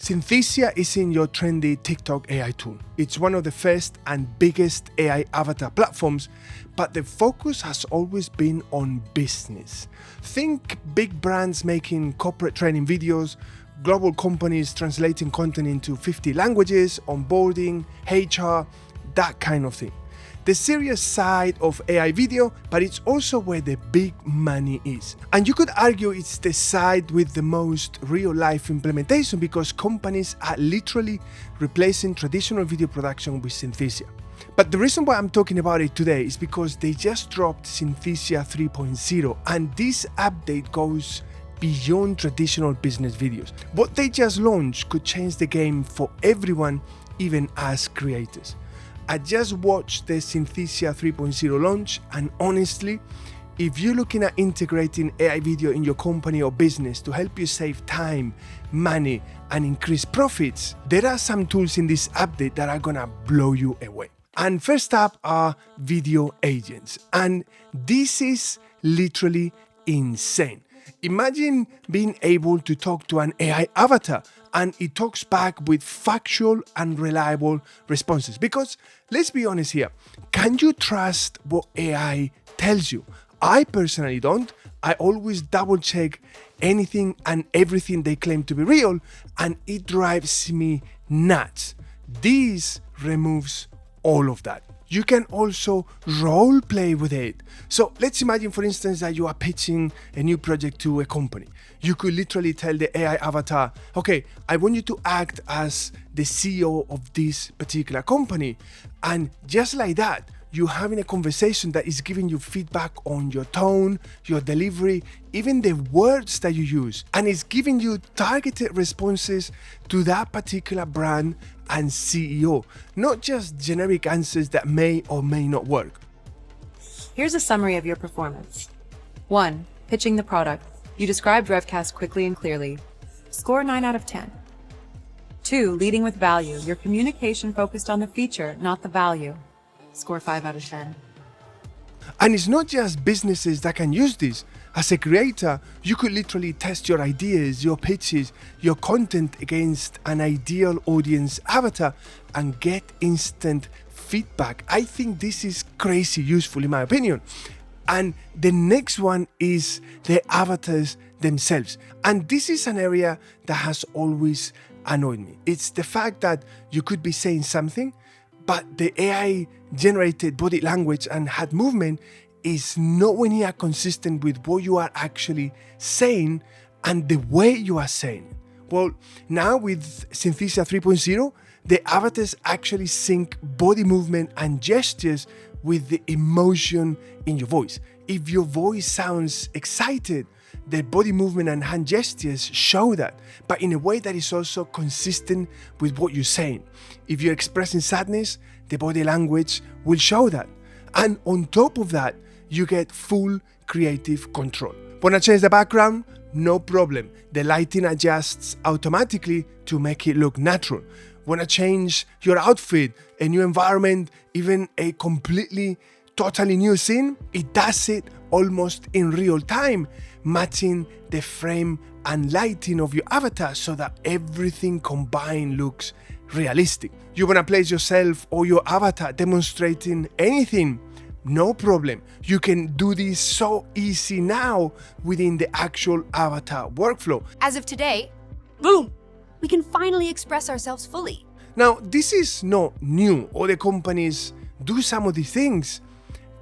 Synthesia isn't your trendy TikTok AI tool. It's one of the first and biggest AI avatar platforms, but the focus has always been on business. Think big brands making corporate training videos, global companies translating content into 50 languages, onboarding, HR, that kind of thing. The serious side of AI video, but it's also where the big money is. And you could argue it's the side with the most real-life implementation because companies are literally replacing traditional video production with Synthesia. But the reason why I'm talking about it today is because they just dropped Synthesia 3.0, and this update goes beyond traditional business videos. What they just launched could change the game for everyone, even as creators. I just watched the Synthesia 3.0 launch, and honestly, if you're looking at integrating AI video in your company or business to help you save time, money, and increase profits, there are some tools in this update that are gonna blow you away. And first up are video agents, and this is literally insane. Imagine being able to talk to an AI avatar and it talks back with factual and reliable responses. Because let's be honest here, can you trust what AI tells you? I personally don't. I always double check anything and everything they claim to be real, and it drives me nuts. This removes all of that. You can also role play with it. So let's imagine, for instance, that you are pitching a new project to a company. You could literally tell the AI avatar, okay, I want you to act as the CEO of this particular company. And just like that, you're having a conversation that is giving you feedback on your tone, your delivery, even the words that you use. And it's giving you targeted responses to that particular brand and CEO, not just generic answers that may or may not work. Here's a summary of your performance. 1. Pitching the product. You described Revcast quickly and clearly. Score 9 out of 10. 2. Leading with value. Your communication focused on the feature, not the value. Score 5 out of 10. And it's not just businesses that can use this. As a creator, you could literally test your ideas, your pitches, your content against an ideal audience avatar and get instant feedback. I think this is crazy useful in my opinion. And the next one is the avatars themselves. And this is an area that has always annoyed me. It's the fact that you could be saying something, but the AI generated body language and hand movement is nowhere near consistent with what you are actually saying and the way you are saying. Well, now with Synthesia 3.0, the avatars actually sync body movement and gestures with the emotion in your voice. If your voice sounds excited, the body movement and hand gestures show that, but in a way that is also consistent with what you're saying. If you're expressing sadness, the body language will show that. And on top of that, you get full creative control. Wanna change the background? No problem. The lighting adjusts automatically to make it look natural. Wanna change your outfit, a new environment, even a completely, totally new scene? It does it almost in real time, matching the frame and lighting of your avatar so that everything combined looks realistic. You wanna place yourself or your avatar demonstrating anything? No problem. You can do this so easy now within the actual avatar workflow. As of today, boom, we can finally express ourselves fully. Now, this is not new. Other companies do some of these things,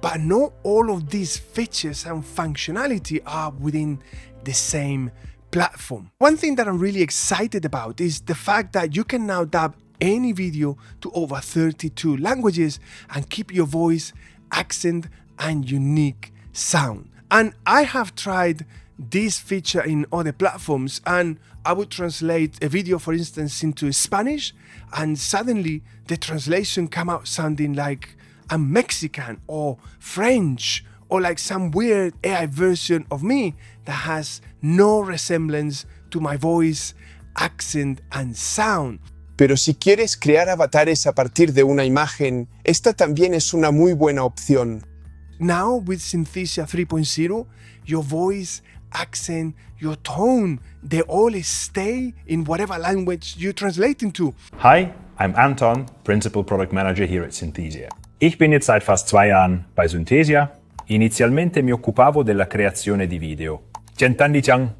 but not all of these features and functionality are within the same platform. One thing that I'm really excited about is the fact that you can now dub any video to over 32 languages and keep your voice, accent, and unique sound. And I have tried this feature in other platforms, and I would translate a video, for instance, into Spanish, and suddenly the translation come out sounding like I'm Mexican or French, or like some weird AI version of me that has no resemblance to my voice, accent, and sound. Pero si quieres crear avatares a partir de una imagen, esta también es una muy buena opción. Now with Synthesia 3.0, your voice, accent, your tone, they all stay in whatever language you translate into. Hi, I'm Anton, Principal Product Manager here at Synthesia. Ich bin jetzt seit fast 2 Jahren bei Synthesia. Inizialmente mi occupavo della creazione di video. 简单地讲，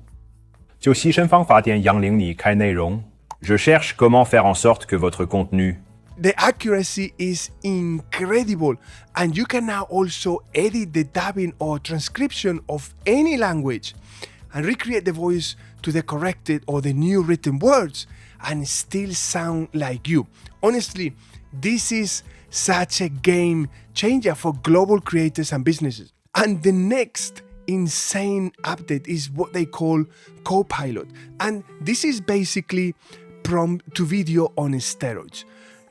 就牺牲方法点养领你开内容。Je cherche comment faire en sorte que votre contenu The accuracy is incredible, and you can now also edit the dubbing or transcription of any language and recreate the voice to the corrected or the new written words and still sound like you. Honestly, this is such a game changer for global creators and businesses. And the next insane update is what they call Copilot, and this is basically prompt to video on steroids.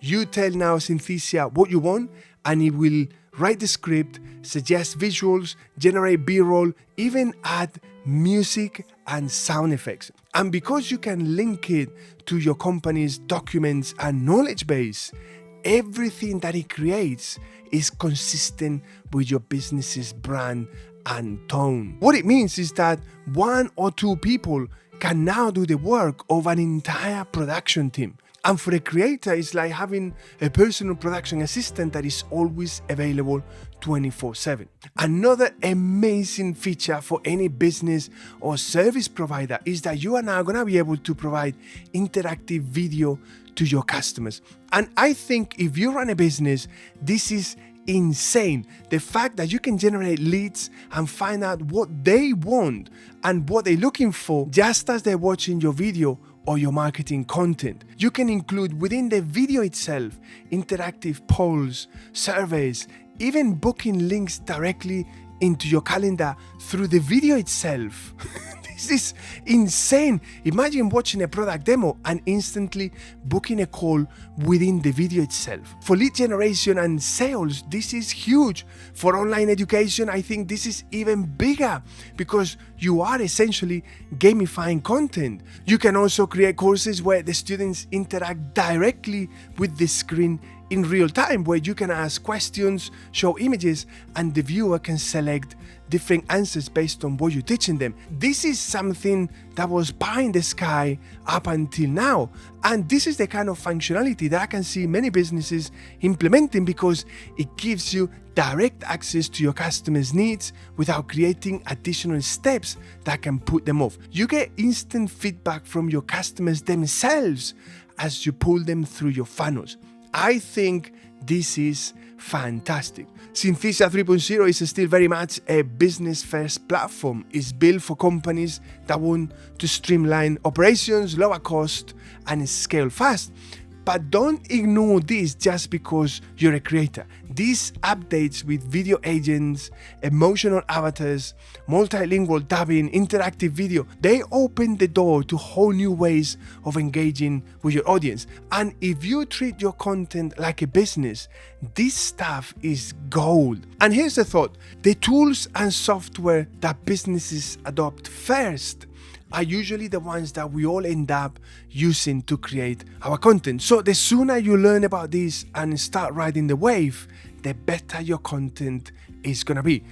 You tell now Synthesia what you want, and it will write the script, suggest visuals, generate B-roll, even add music and sound effects. And because you can link it to your company's documents and knowledge base, everything that it creates is consistent with your business's brand and tone. What it means is that 1 or 2 people can now do the work of an entire production team. And for a creator, it's like having a personal production assistant that is always available 24/7. Another amazing feature for any business or service provider is that you are now going to be able to provide interactive video to your customers. And I think if you run a business, this is insane. The fact that you can generate leads and find out what they want and what they're looking for just as they're watching your video or your marketing content. You can include within the video itself interactive polls, surveys, even booking links directly into your calendar through the video itself. This is insane. Imagine watching a product demo and instantly booking a call within the video itself. For lead generation and sales, this is huge. For online education, I think this is even bigger because you are essentially gamifying content. You can also create courses where the students interact directly with the screen in real time, where you can ask questions, show images, and the viewer can select different answers based on what you're teaching them. This is something that was pie in the sky up until now. And this is the kind of functionality that I can see many businesses implementing because it gives you direct access to your customers' needs without creating additional steps that can put them off. You get instant feedback from your customers themselves as you pull them through your funnels. I think this is fantastic. Synthesia 3.0 is still very much a business-first platform. It's built for companies that want to streamline operations, lower cost, and scale fast. But don't ignore this just because you're a creator. These updates with video agents, emotional avatars, multilingual dubbing, interactive video, they open the door to whole new ways of engaging with your audience. And if you treat your content like a business, this stuff is gold. And here's the thought: the tools and software that businesses adopt first are usually the ones that we all end up using to create our content. So the sooner you learn about this and start riding the wave, the better your content is gonna be.